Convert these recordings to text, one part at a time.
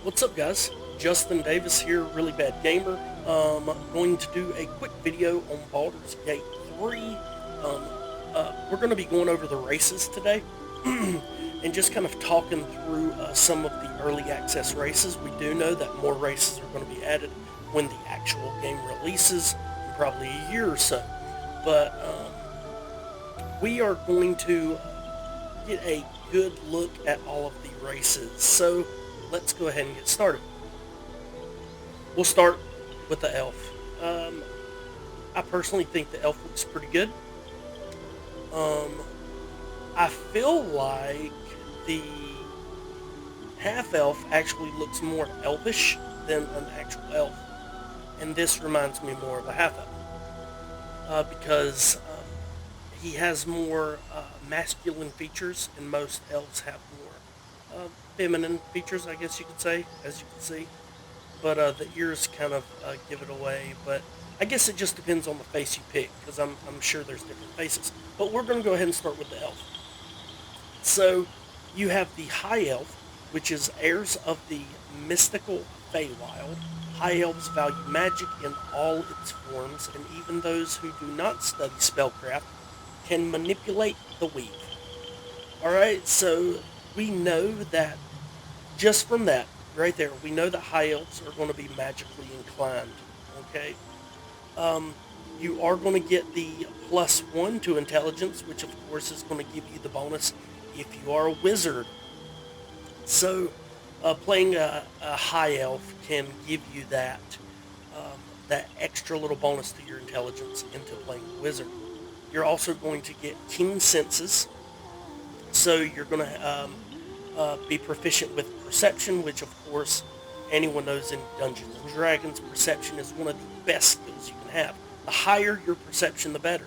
What's up, guys? Justin Davis here, Really Bad Gamer. Going to do a quick video on Baldur's Gate 3. We're going to be going over the races today and just kind of talking through some of the early access races. We do know that more races are going to be added when the actual game releases in probably a year or so. But we are going to get a good look at all of the races. So let's go ahead and get started. We'll start with the elf. I personally think the elf looks pretty good. I feel like the half-elf actually looks more elvish than an actual elf. And this reminds me more of a half-elf. Because he has more masculine features, and most elves have more feminine features, I guess you could say, as you can see. But the ears kind of give it away. But I guess it just depends on the face you pick, because I'm sure there's different faces. But we're going to go ahead and start with the elf. So you have the high elf, which is heirs of the mystical Feywild. High elves value magic in all its forms, and even those who do not study spellcraft can manipulate the weave. Alright, so we know that, just from that, right there, we know that high elves are going to be magically inclined, okay? You are going to get the +1 to intelligence, which of course is going to give you the bonus if you are a wizard. So, playing a high elf can give you that extra little bonus to your intelligence into playing a wizard. You're also going to get keen senses, so you're going to be proficient with perception, which of course anyone knows in Dungeons and Dragons, perception is one of the best skills you can have. The higher your perception, the better.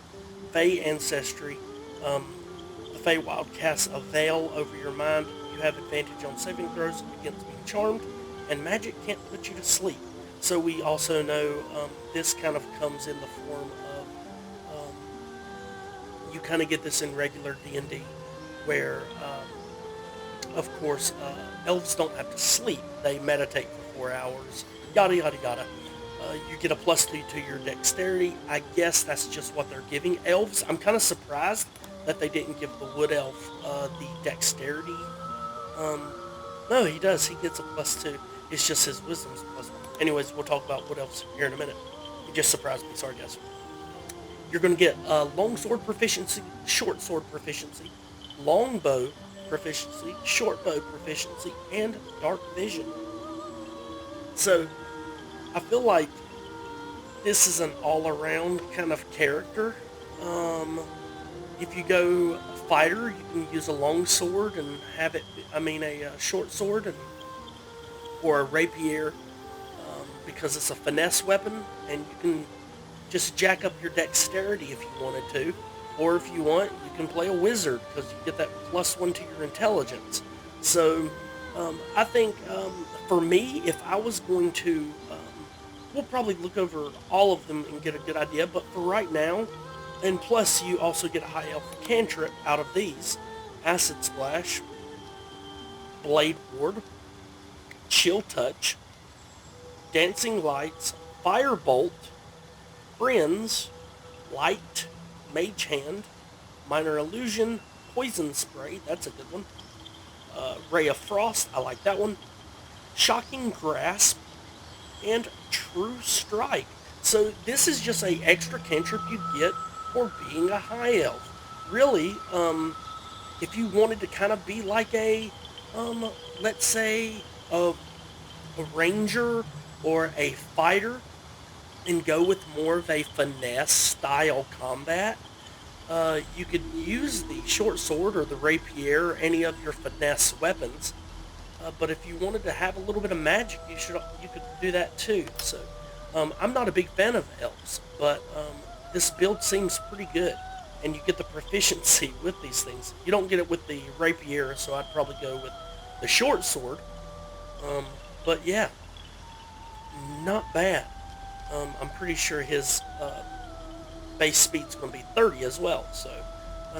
Fey ancestry, the Feywild casts a veil over your mind. You have advantage on saving throws against being charmed, and magic can't put you to sleep. So we also know this kind of comes in the form of, you kind of get this in regular D&D, where of course, elves don't have to sleep. They meditate for 4 hours, yada, yada, yada. You get a +2 to your dexterity. I guess that's just what they're giving elves. I'm kind of surprised that they didn't give the wood elf the dexterity. No, he does. He gets a +2. It's just his wisdom's +1. Anyways, we'll talk about wood elves here in a minute. It just surprised me. Sorry, guys. You're going to get long sword proficiency, short sword proficiency, longbow proficiency, short bow proficiency, and dark vision. So I feel like this is an all-around kind of character. If you go fighter, you can use a long sword and have it, a short sword or a rapier, because it's a finesse weapon, and you can just jack up your dexterity if you wanted to. Or if you want, you can play a wizard, because you get that +1 to your intelligence. So, I think, for me, if I was going to, we'll probably look over all of them and get a good idea, but for right now, and plus you also get a high elf cantrip out of these: Acid Splash, Blade Ward, Chill Touch, Dancing Lights, Firebolt, Friends, Light, Mage Hand, Minor Illusion, Poison Spray, that's a good one, Ray of Frost, I like that one, Shocking Grasp, and True Strike. So this is just a extra cantrip you get for being a high elf. Really, if you wanted to kind of be like a, let's say, a ranger or a fighter, and go with more of a finesse style combat, you could use the short sword or the rapier or any of your finesse weapons. But if you wanted to have a little bit of magic, you could do that too. So I'm not a big fan of elves, but this build seems pretty good, and you get the proficiency with these things. You don't get it with the rapier, so I'd probably go with the short sword. But yeah, not bad. I'm pretty sure his base speed's going to be 30 as well, so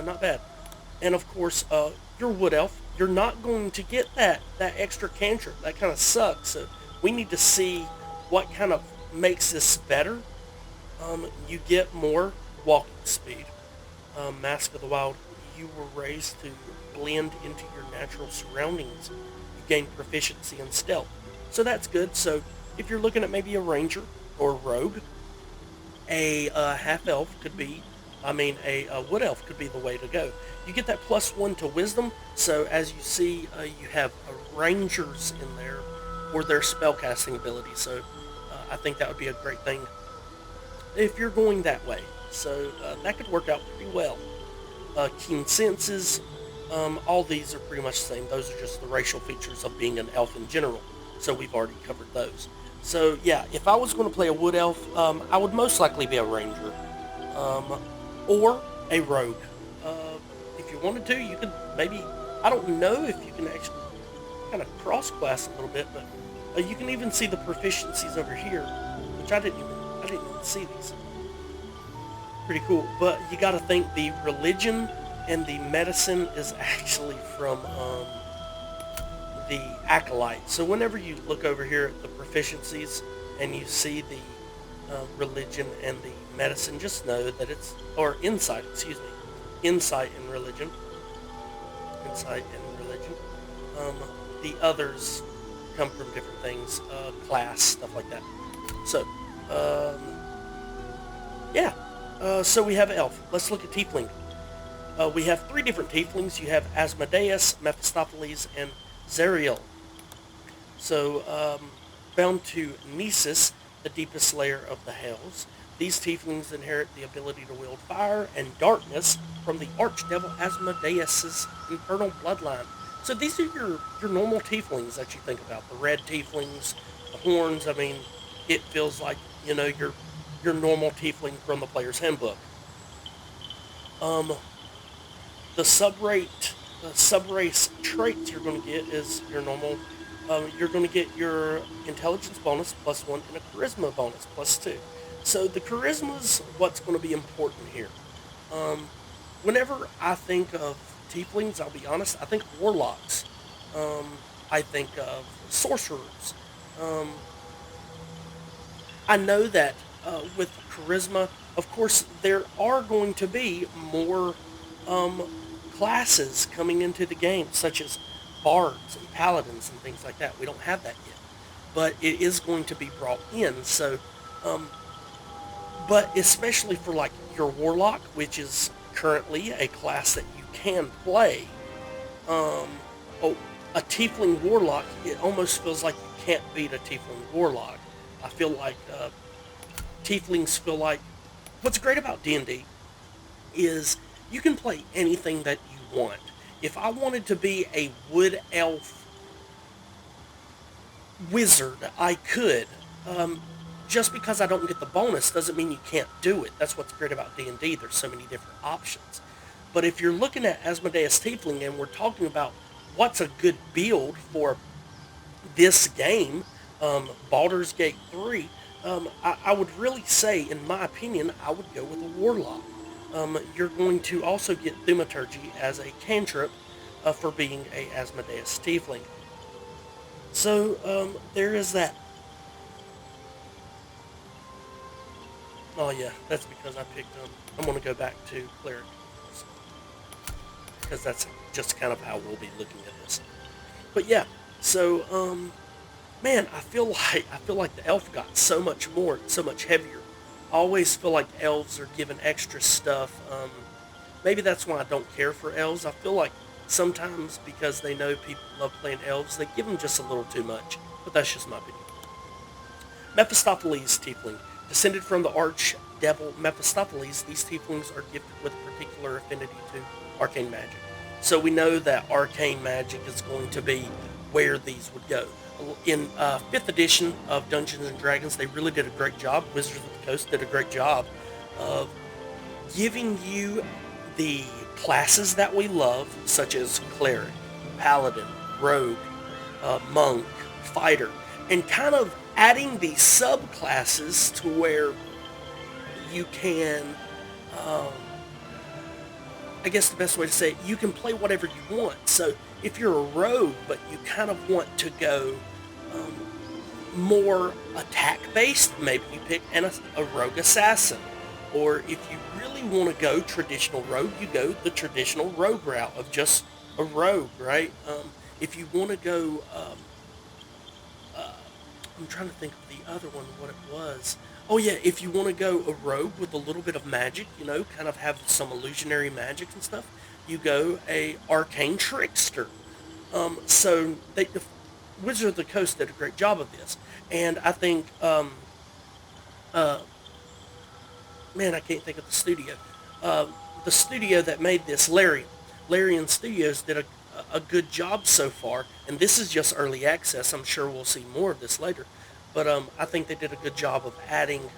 not bad. And of course, your wood elf, you're not going to get that extra cantrip. That kind of sucks. So we need to see what kind of makes this better. You get more walking speed. Mask of the Wild, you were raised to blend into your natural surroundings. You gain proficiency in stealth. So that's good. So if you're looking at maybe a ranger or a rogue, a half elf could be, a wood elf could be the way to go. You get that +1 to wisdom. So as you see, you have rangers in there for their spellcasting ability. So I think that would be a great thing if you're going that way. So that could work out pretty well. Keen senses, all these are pretty much the same. Those are just the racial features of being an elf in general. So we've already covered those. So yeah, if I was going to play a wood elf, I would most likely be a ranger or a rogue. If you wanted to, you could maybe, I don't know if you can actually kind of cross-class a little bit, but you can even see the proficiencies over here, which I didn't even see these. Pretty cool. But you got to think the religion and the medicine is actually from the acolyte. So whenever you look over here at the proficiencies and you see the religion and the medicine, just know that it's, or insight, insight and religion. The others come from different things, class, stuff like that. So, yeah. So we have elf. Let's look at tiefling. We have 3 different tieflings. You have Asmodeus, Mephistopheles, and Zariel. So, bound to Nesis, the deepest layer of the hells. These tieflings inherit the ability to wield fire and darkness from the archdevil Asmodeus's infernal bloodline. So these are your normal tieflings that you think about. The red tieflings, the horns. I mean, it feels like, your normal tiefling from the player's handbook. The subrace traits you're going to get is your normal. You're going to get your intelligence bonus +1 and a charisma bonus +2. So the charisma's what's going to be important here. Whenever I think of tieflings, I'll be honest, I think of warlocks. I think of sorcerers. I know that with charisma, of course, there are going to be more classes coming into the game, such as bards and paladins and things like that. We don't have that yet, but it is going to be brought in. So, but especially for like your warlock, which is currently a class that you can play. A tiefling warlock, it almost feels like you can't beat a tiefling warlock. I feel like tieflings feel like, what's great about D&D is you can play anything that you want. If I wanted to be a wood elf wizard, I could. Just because I don't get the bonus doesn't mean you can't do it. That's what's great about D&D. There's so many different options. But if you're looking at Asmodeus Tiefling and we're talking about what's a good build for this game, Baldur's Gate 3, I would really say, in my opinion, I would go with a warlock. You're going to also get Thaumaturgy as a cantrip for being a Asmodeus Tiefling. So there is that. Oh yeah, that's because I picked I'm going to go back to Cleric, because that's just kind of how we'll be looking at this. But yeah, so man, I feel like the elf got so much more, so much heavier. I always feel like elves are given extra stuff. Maybe that's why I don't care for elves. I feel like sometimes because they know people love playing elves, they give them just a little too much. But that's just my opinion. Mephistopheles Tiefling. Descended from the archdevil Mephistopheles, these tieflings are gifted with a particular affinity to arcane magic. So we know that arcane magic is going to be where these would go. In 5th edition of Dungeons & Dragons, they really did a great job. Wizards of the Coast did a great job of giving you the classes that we love, such as Cleric, Paladin, Rogue, Monk, Fighter, and kind of adding these subclasses to where you can, I guess the best way to say it, you can play whatever you want. So If you're a rogue, but you kind of want to go more attack-based, maybe you pick a rogue assassin. Or if you really want to go traditional rogue, you go the traditional rogue route of just a rogue, right? If you want to go, uh, I'm trying to think of the other one, what it was. Oh yeah, if you want to go a rogue with a little bit of magic, kind of have some illusionary magic and stuff, you go a arcane trickster. The Wizard of the Coast did a great job of this, and I think, uh, man, I can't think of the studio. The studio that made this, Larian Studios, did a good job so far, and this is just early access. I'm sure we'll see more of this later, but I think they did a good job of adding,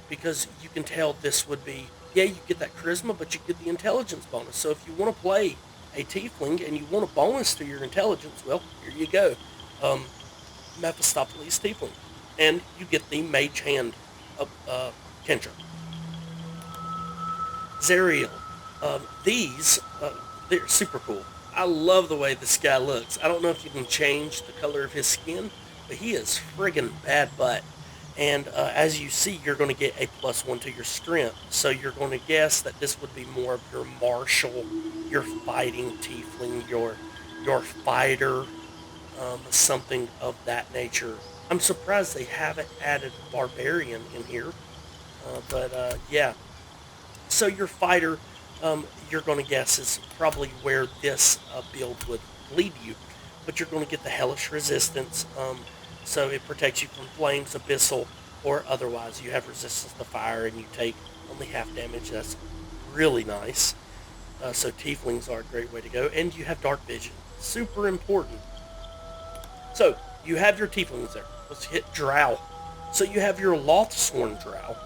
because you can tell this would be, yeah, you get that charisma, but you get the intelligence bonus. So if you want to play a tiefling and you want a bonus to your intelligence, well, here you go. Um, Mephistopheles tiefling, and you get the mage hand cantrip. Zariel. They're super cool. I love the way this guy looks. I don't know if you can change the color of his skin, but he is friggin' bad butt. And as you see, you're going to get a +1 to your strength. So you're going to guess that this would be more of your martial, your fighting tiefling, your fighter, something of that nature. I'm surprised they haven't added barbarian in here, but yeah. So your fighter, you're going to guess is probably where this build would lead you, but you're going to get the hellish resistance. So it protects you from flames, abyssal, or otherwise. You have resistance to fire, and you take only half damage. That's really nice. So tieflings are a great way to go, and you have dark vision, super important. So you have your tieflings there. Let's hit drow. So you have your Lothsworn drow.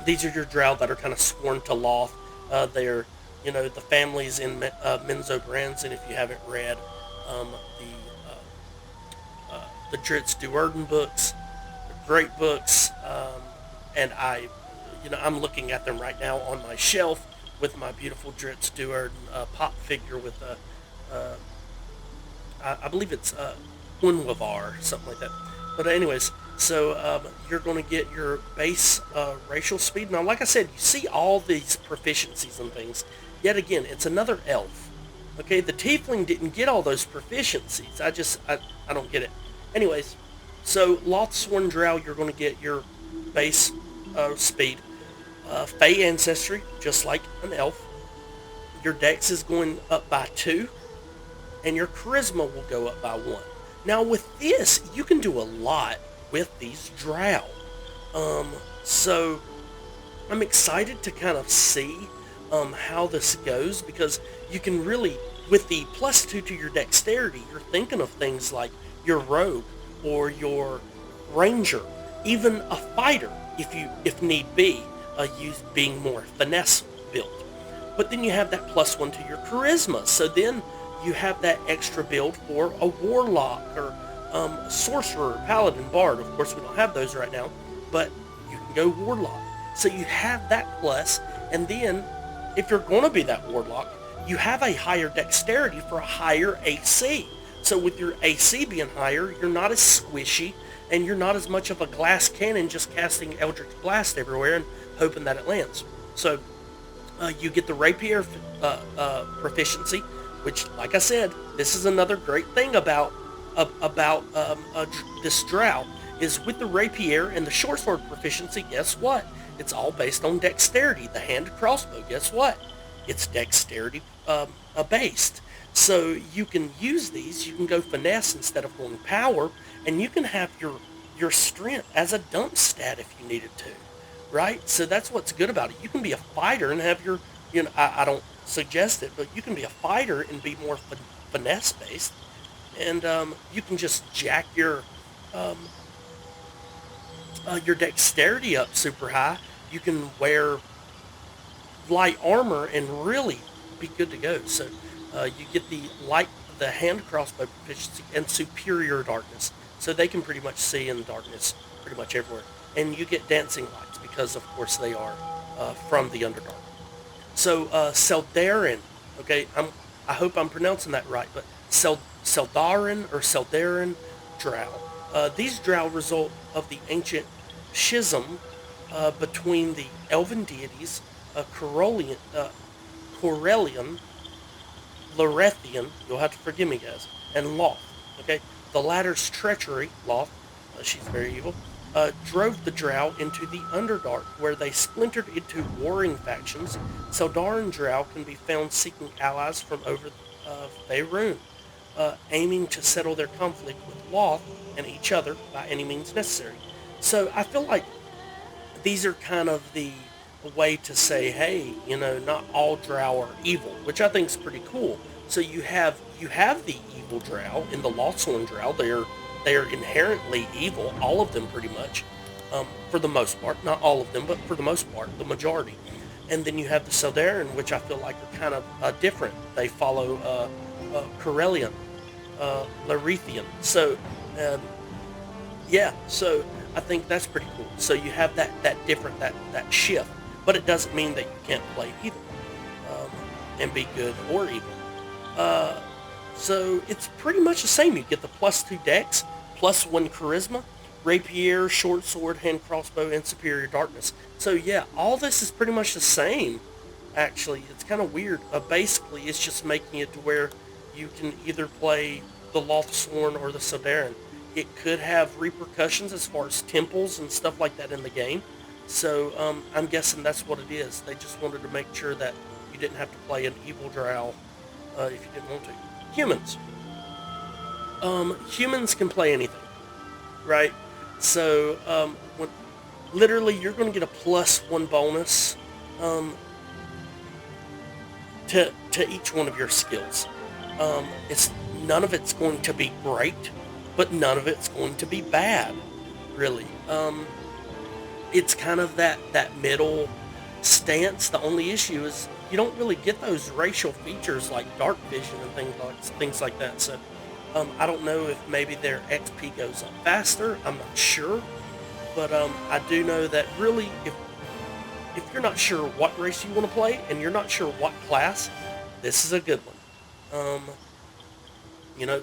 These are your drow that are kind of sworn to Loth. They're, the families in Menzoberranzan, and if you haven't read the Dritz Duerden books, they're great books, and I'm looking at them right now on my shelf with my beautiful Dritz Duerden pop figure with I believe it's Unwavar, something like that. But anyways, so you're going to get your base racial speed. Now, like I said, you see all these proficiencies and things. Yet again, it's another elf. Okay, the tiefling didn't get all those proficiencies. I don't get it. Anyways, so Lothsworn Drow, you're going to get your base speed. Fey ancestry, just like an elf. Your dex is going up by 2, and your charisma will go up by 1. Now with this, you can do a lot with these drow. So I'm excited to kind of see how this goes, because you can really, with the +2 to your dexterity, you're thinking of things like your rogue or your ranger, even a fighter, if need be, use being more finesse built. But then you have that +1 to your charisma, so then you have that extra build for a warlock or a sorcerer, paladin, bard. Of course, we don't have those right now, but you can go warlock. So you have that plus, and then if you're going to be that warlock, you have a higher dexterity for a higher AC. So with your AC being higher, you're not as squishy, and you're not as much of a glass cannon just casting Eldritch Blast everywhere and hoping that it lands. So you get the rapier proficiency, which, like I said, this is another great thing about this drow, is with the rapier and the short sword proficiency, guess what? It's all based on dexterity. The hand crossbow, guess what? It's dexterity based. So you can use these, you can go finesse instead of going power, and you can have your strength as a dump stat if you needed to, right? So that's what's good about it. You can be a fighter and have your, I don't suggest it, but you can be a fighter and be more finesse based, and you can just jack your dexterity up super high. You can wear light armor and really be good to go. So you get the hand crossbow proficiency and superior darkness, so they can pretty much see in the darkness pretty much everywhere. And you get dancing lights because, of course, they are from the Underdark. So Seldarin, okay, I hope I'm pronouncing that right, but Seldarin or Seldarin drow. These drow result of the ancient schism between the elven deities Corellian, Lorethian, you'll have to forgive me, guys, and Loth. Okay, the latter's treachery, Loth, she's very evil, drove the Drow into the Underdark, where they splintered into warring factions. Seldarin Drow can be found seeking allies from over Faerun, aiming to settle their conflict with Loth and each other by any means necessary. So I feel like these are kind of the way to say, hey, not all drow are evil, which I think is pretty cool. So you have the evil drow in the Lothsworn drow. They are inherently evil, all of them pretty much, for the most part. Not all of them, but for the most part, the majority. And then you have the Seldarin, which I feel like are kind of different. They follow Corellian, Larethian. So um, yeah, so I think that's pretty cool. So you have that different that shift, but it doesn't mean that you can't play either, um, and be good or evil. Uh, so it's pretty much the same. You get the +2 dex, +1 charisma, rapier, short sword, hand crossbow, and superior darkness. So yeah, all this is pretty much the same. Actually, it's kind of weird. Basically, it's just making it to where you can either play the Lothsworn or the Sodarin. It could have repercussions as far as temples and stuff like that in the game. So I'm guessing that's what it is. They just wanted to make sure that you didn't have to play an evil drow if you didn't want to. Humans. Humans can play anything, right? So literally you're going to get a +1 bonus um, to each one of your skills. It's none of it's going to be great, but none of it's going to be bad, really. It's kind of that middle stance. The only issue is you don't really get those racial features like dark vision and things like that. So I don't know if maybe their XP goes up faster. I'm not sure, but I do know that really if you're not sure what race you want to play and you're not sure what class, this is a good one.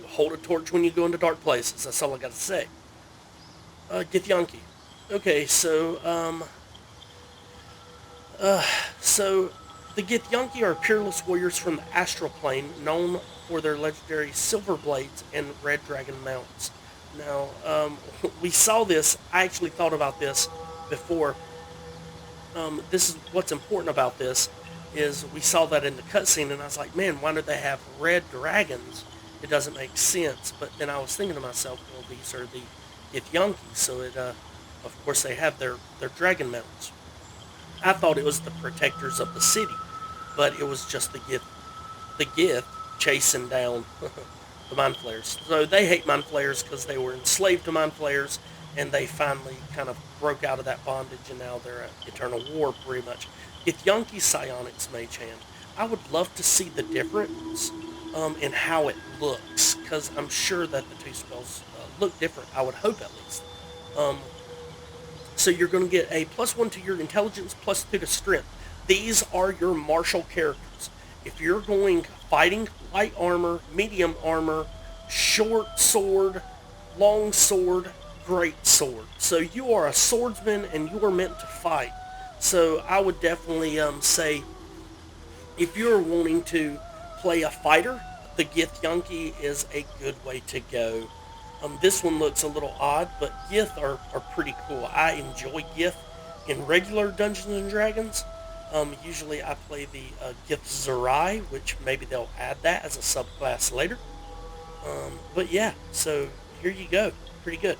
Hold a torch when you go into dark places. That's all I got to say. Githyanki. Okay, so the Githyanki are peerless warriors from the astral plane, known for their legendary silver blades and red dragon mounts. Now, we saw this. I actually thought about this before. This is what's important about this is we saw that in the cutscene, and I was like, man, why do they have red dragons? It doesn't make sense. But then I was thinking to myself, well, these are the Githyanki, so of course they have their dragon mounts. I thought it was the protectors of the city, but it was just the Gith chasing down the mind flayers. So they hate mind flayers because they were enslaved to mind flayers, and they finally kind of broke out of that bondage, and now they're at eternal war, pretty much. Githyanki Psionics Mage Hand. I would love to see the difference in how it looks, because I'm sure that the two spells look different. I would hope, at least. So you're going to get a +1 to your intelligence, +2 to strength. These are your martial characters. If you're going fighting, light armor, medium armor, short sword, long sword, great sword. So you are a swordsman and you are meant to fight. So I would definitely say if you're wanting to play a fighter, the Githyanki is a good way to go. This one looks a little odd, but Gith are pretty cool. I enjoy Gith in regular Dungeons and Dragons. Usually I play the Gith Zerai, which maybe they'll add that as a subclass later. But yeah, so here you go. Pretty good.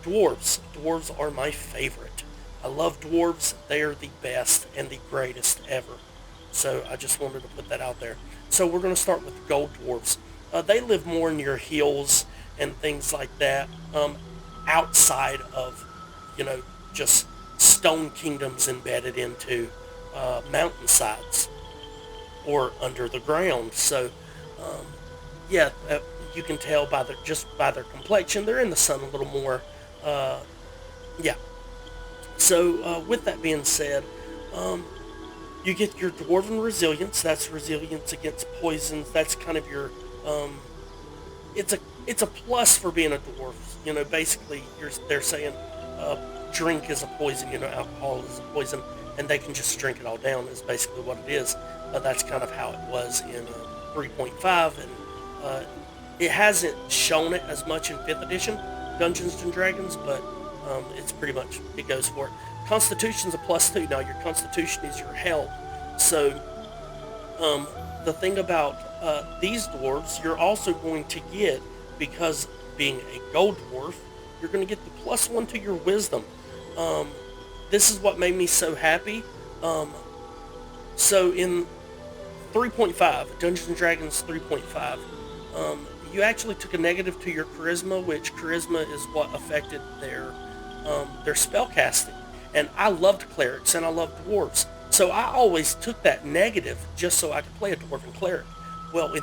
Dwarves. Dwarves are my favorite. I love dwarves. They are the best and the greatest ever. So I just wanted to put that out there. So we're going to start with gold dwarves. They live more near hills and things like that, outside of, just stone kingdoms embedded into mountainsides or under the ground. So, yeah, you can tell by their complexion, they're in the sun a little more. Yeah. So, with that being said, you get your dwarven resilience. That's resilience against poisons. That's kind of your it's a plus for being a dwarf. You know, basically, they're saying drink is a poison. You know, alcohol is a poison, and they can just drink it all down. Is basically what it is. That's kind of how it was in 3.5, and it hasn't shown it as much in 5th edition Dungeons and Dragons, but it's pretty much, it goes for it. Constitution's a +2. Now your Constitution is your health, so the thing about these dwarves, you're also going to get, because being a gold dwarf, you're going to get the +1 to your wisdom. This is what made me so happy. So in 3.5, Dungeons and Dragons 3.5, you actually took a negative to your charisma, which charisma is what affected their spell casting. And I loved clerics and I loved dwarves, so I always took that negative just so I could play a dwarven cleric. Well,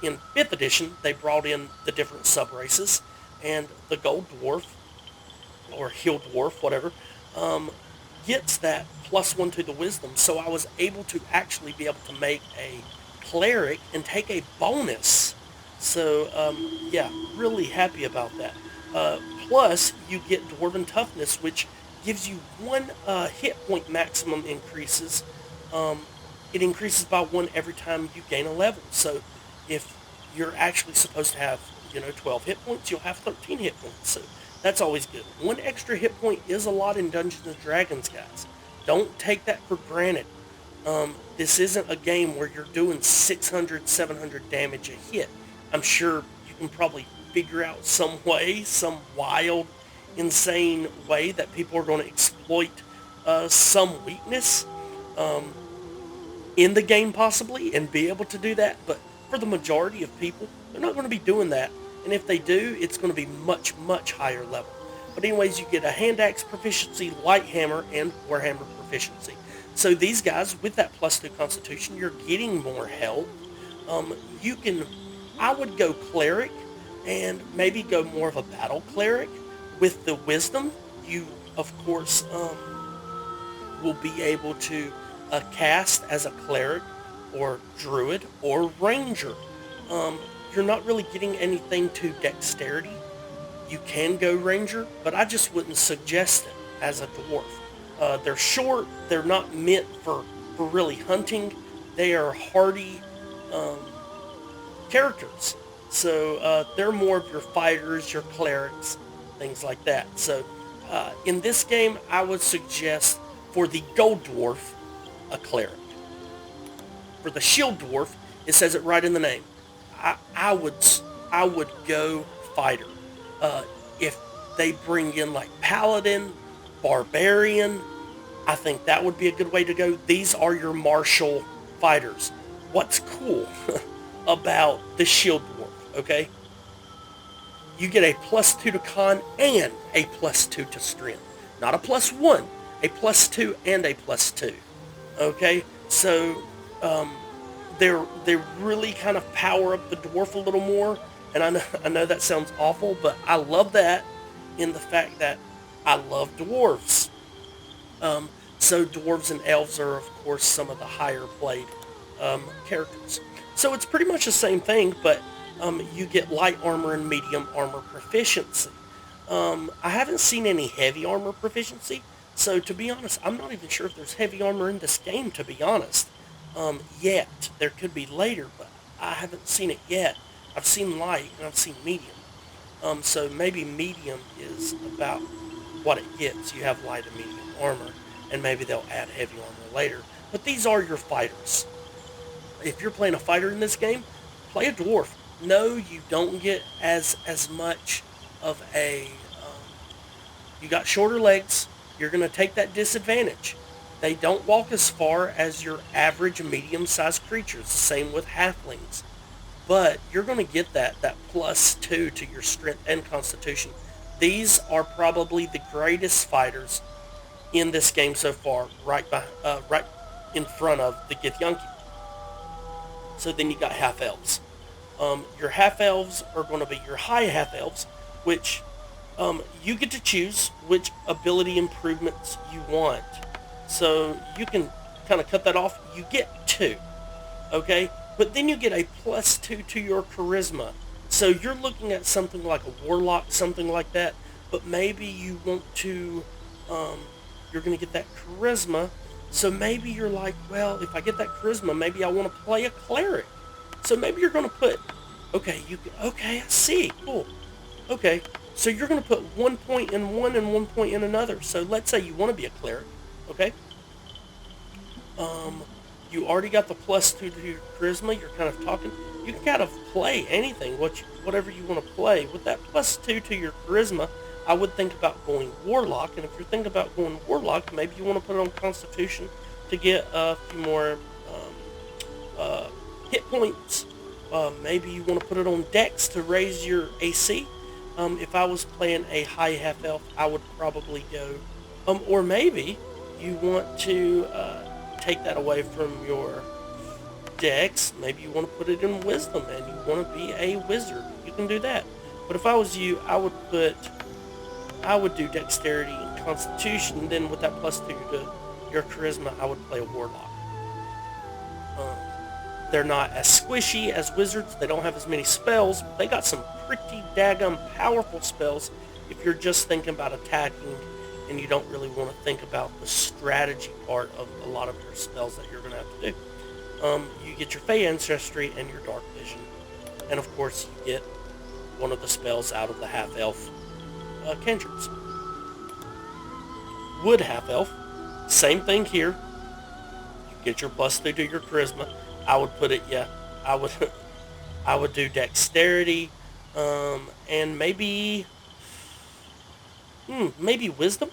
in 5th edition, they brought in the different sub-races, and the gold dwarf, or hill dwarf, whatever, gets that +1 to the wisdom, so I was able to actually be able to make a cleric and take a bonus. So, yeah, really happy about that. Plus, you get Dwarven Toughness, which gives you 1 hit point maximum increases. It increases by 1 every time you gain a level. So, if you're actually supposed to have, 12 hit points, you'll have 13 hit points. So, that's always good. 1 extra hit point is a lot in Dungeons & Dragons, guys. Don't take that for granted. This isn't a game where you're doing 600, 700 damage a hit. I'm sure you can probably figure out some way, some wild, insane way that people are going to exploit some weakness in the game possibly and be able to do that. But for the majority of people, they're not going to be doing that. And if they do, it's going to be much, much higher level. But anyways, you get a hand axe proficiency, light hammer, and warhammer proficiency. So these guys, with that +2 constitution, you're getting more health. I would go cleric and maybe go more of a battle cleric. With the wisdom, you, of course, will be able to cast as a cleric or druid or ranger. You're not really getting anything to dexterity. You can go ranger, but I just wouldn't suggest it as a dwarf. They're short. They're not meant for really hunting. They are hardy characters. So they're more of your fighters, your clerics, things like that. So in this game, I would suggest for the gold dwarf, a cleric. For the shield dwarf, it says it right in the name. I would go fighter. If they bring in like paladin, barbarian, I think that would be a good way to go. These are your martial fighters. What's cool about the shield dwarf, okay? You get a +2 to con and a +2 to strength. Not a +1, a +2 and a +2. Okay? So, they really kind of power up the dwarf a little more. And I know that sounds awful, but I love that in the fact that I love dwarves. So dwarves and elves are, of course, some of the higher played characters. So it's pretty much the same thing, but you get light armor and medium armor proficiency. I haven't seen any heavy armor proficiency, so to be honest, I'm not even sure if there's heavy armor in this game, to be honest. Yet. There could be later, but I haven't seen it yet. I've seen light and I've seen medium. So maybe medium is about what it gets. You have light and medium armor, and maybe they'll add heavy armor later. But these are your fighters. If you're playing a fighter in this game, play a dwarf. No, you don't get as much of a... you got shorter legs. You're going to take that disadvantage. They don't walk as far as your average medium-sized creatures. The same with halflings. But you're going to get that +2 to your strength and constitution. These are probably the greatest fighters in this game so far, right in front of the Githyanki. So then you got half-elves. Your half-elves are going to be your high half-elves, which you get to choose which ability improvements you want. So you can kind of cut that off. You get 2, okay? But then you get a +2 to your charisma. So you're looking at something like a warlock, something like that, but maybe you want to, um, you're going to get that charisma. So maybe you're like, well, if I get that charisma, maybe I want to play a cleric. So maybe you're going to put, okay, I see, cool. Okay, so you're going to put 1 point in one and 1 point in another. So let's say you want to be a cleric, okay? Um, you already got the +2 to your charisma. You're kind of talking. You can kind of play anything, whatever you want to play. With that +2 to your charisma, I would think about going warlock. And if you're thinking about going warlock, maybe you want to put it on Constitution to get a few more hit points. Maybe you want to put it on Dex to raise your AC. If I was playing a high half elf, I would probably go. Or maybe you want to take that away from your Dex. Maybe you want to put it in Wisdom, and you want to be a wizard. You can do that. But if I was you, I would do Dexterity and Constitution. And then with that +2 to your Charisma, I would play a Warlock. They're not as squishy as wizards. They don't have as many spells, but they got some pretty daggum powerful spells if you're just thinking about attacking and you don't really want to think about the strategy part of a lot of your spells that you're going to have to do. You get your Fey Ancestry and your Dark Vision. And of course, you get one of the spells out of the Half-Elf cantrips. Wood Half-Elf, same thing here. You get your +2 to your Charisma. I would put it, I would do Dexterity, and maybe Wisdom.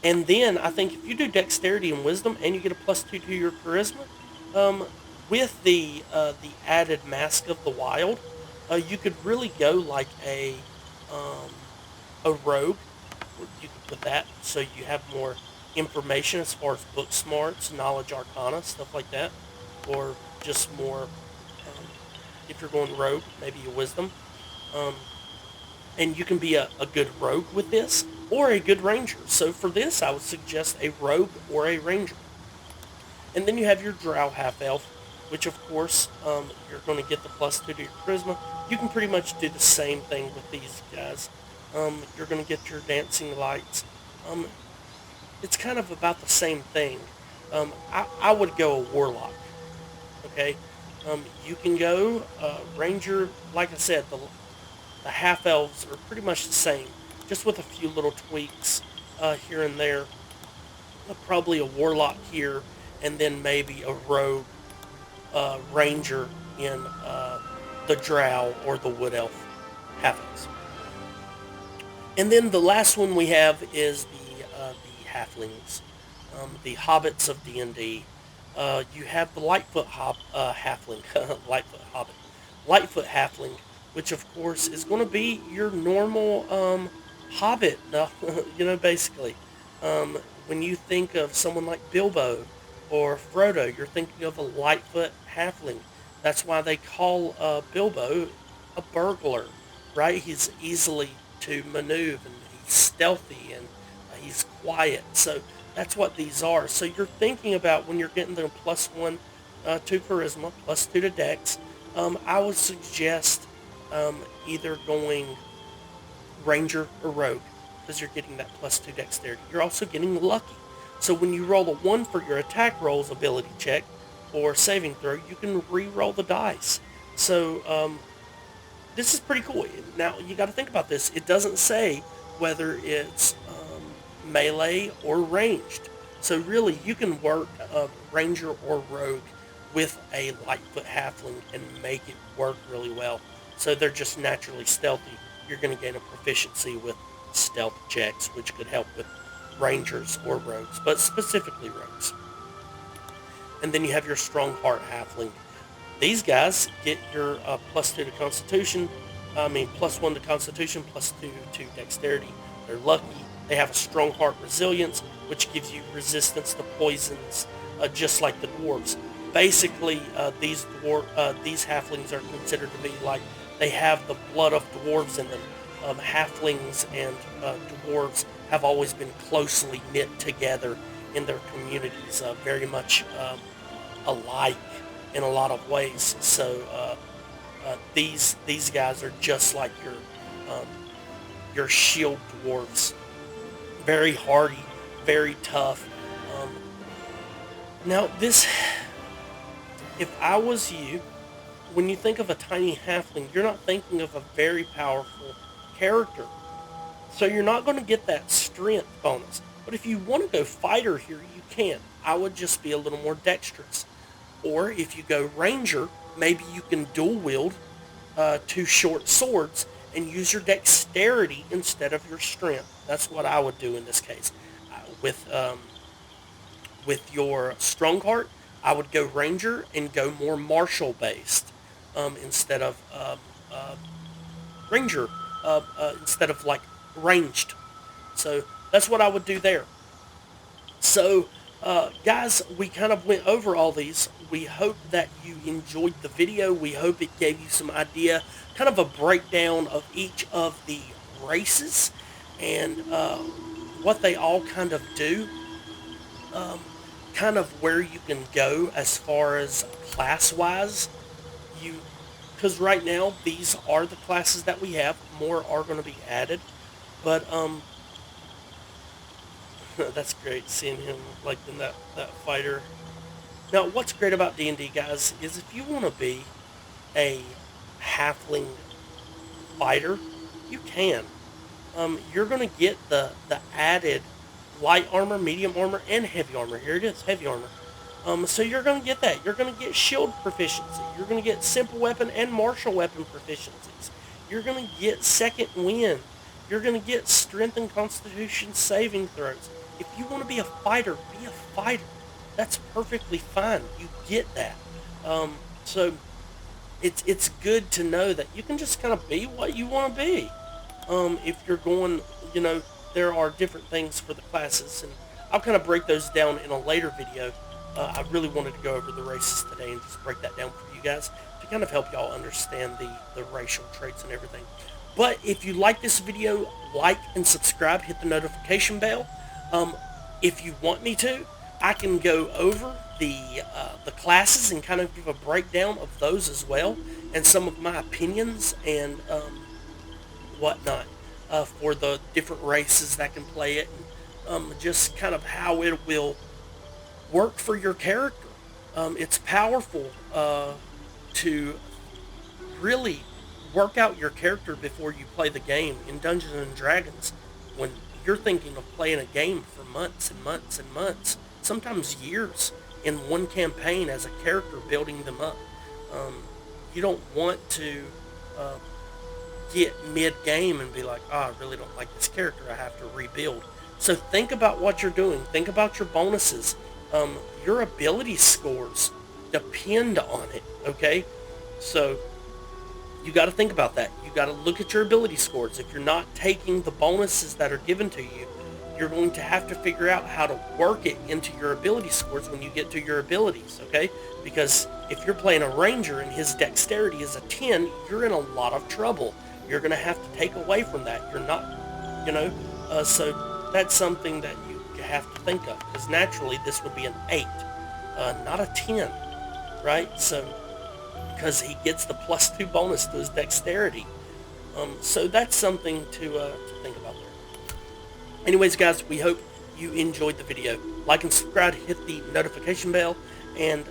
And then I think if you do Dexterity and Wisdom and you get a +2 to your Charisma, with the added Mask of the Wild, you could really go like a rogue. You could put that so you have more information as far as book smarts, knowledge arcana, stuff like that. Or just more, if you're going rogue, maybe a wisdom. And you can be a good rogue with this, or a good ranger. So for this, I would suggest a rogue or a ranger. And then you have your drow half-elf, which of course, you're going to get the +2 to your charisma. You can pretty much do the same thing with these guys. You're going to get your dancing lights. It's kind of about the same thing. I would go a warlock. Okay, you can go ranger. Like I said, the half elves are pretty much the same, just with a few little tweaks here and there. Probably a warlock here, and then maybe a rogue ranger in the drow or the wood elf half elves. And then the last one we have is the halflings, the hobbits of D&D. You have the Lightfoot halfling, Lightfoot halfling, which of course is going to be your normal hobbit, basically. When you think of someone like Bilbo or Frodo, you're thinking of a Lightfoot halfling. That's why they call Bilbo a burglar, right? He's easily to maneuver, and he's stealthy, and he's quiet. So that's what these are. So you're thinking about when you're getting the +1 to charisma, +2 to dex. I would suggest either going ranger or rogue, because you're getting that +2 dexterity. You're also getting lucky. So when you roll a 1 for your attack rolls ability check or saving throw, you can re-roll the dice. So this is pretty cool. Now you got to think about this. It doesn't say whether it's melee or ranged. So really, you can work a ranger or rogue with a Lightfoot halfling and make it work really well. So they're just naturally stealthy. You're going to gain a proficiency with stealth checks, which could help with rangers or rogues, but specifically rogues. And then you have your strong heart halfling. These guys get your +2 to constitution. +1 to constitution, +2 to dexterity. They're lucky. They have a strong heart resilience, which gives you resistance to poisons, just like the dwarves. Basically, these halflings are considered to be like they have the blood of dwarves in them. Halflings and dwarves have always been closely knit together in their communities, very much alike in a lot of ways. So These guys are just like your shield dwarves, very hardy, very tough. Um, Now this, if I was you, when you think of a tiny halfling, you're not thinking of a very powerful character. So you're not going to get that strength bonus. But if you want to go fighter here, you can. I would just be a little more dexterous. Or if you go ranger, maybe you can dual wield two short swords and use your dexterity instead of your strength. That's what I would do in this case. With your strong heart, I would go ranger and go more martial based instead of ranger instead of like ranged. So that's what I would do there. So, guys, we kind of went over all these. We hope that you enjoyed the video. We hope it gave you some idea, kind of a breakdown of each of the races and what they all kind of do. Kind of where you can go as far as class-wise. You, because right now these are the classes that we have. More are going to be added, but that's great seeing him like in that fighter. Now, what's great about D&D, guys, is if you want to be a halfling fighter, you can. You're going to get the added light armor, medium armor, and heavy armor. Here it is, heavy armor. So you're going to get that. You're going to get shield proficiency. You're going to get simple weapon and martial weapon proficiencies. You're going to get second wind. You're going to get strength and constitution saving throws. If you want to be a fighter, be a fighter. That's perfectly fine. You get that. So it's good to know that you can just kind of be what you want to be. If you're going, there are different things for the classes, and I'll kind of break those down in a later video. I really wanted to go over the races today and just break that down for you guys to kind of help y'all understand the racial traits and everything. But if you like this video, like and subscribe, hit the notification bell. If you want me to, I can go over the classes and kind of give a breakdown of those as well, and some of my opinions and whatnot for the different races that can play it, and just kind of how it will work for your character. It's powerful to really work out your character before you play the game in Dungeons and Dragons. When you're thinking of playing a game for months and months and months, sometimes years, in one campaign as a character, building them up. You don't want to get mid-game and be like, I really don't like this character, I have to rebuild. So think about what you're doing. Think about your bonuses. Your ability scores depend on it, okay? So you got to think about that. You got to look at your ability scores. If you're not taking the bonuses that are given to you, you're going to have to figure out how to work it into your ability scores when you get to your abilities, okay? Because if you're playing a ranger and his dexterity is a 10, you're in a lot of trouble. You're going to have to take away from that. You're not, so that's something that you have to think of, because naturally this would be an 8, not a 10, right? So, because he gets the +2 bonus to his dexterity. So that's something to think about there. Anyways, guys, we hope you enjoyed the video. Like and subscribe, hit the notification bell, and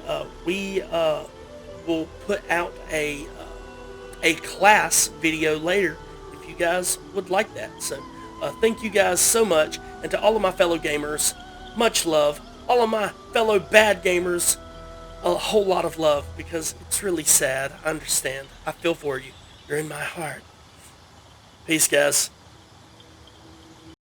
we will put out a class video later if you guys would like that. So thank you guys so much, and to all of my fellow gamers, much love. All of my fellow bad gamers, a whole lot of love, because it's really sad. I understand. I feel for you. You're in my heart. Peace, guys.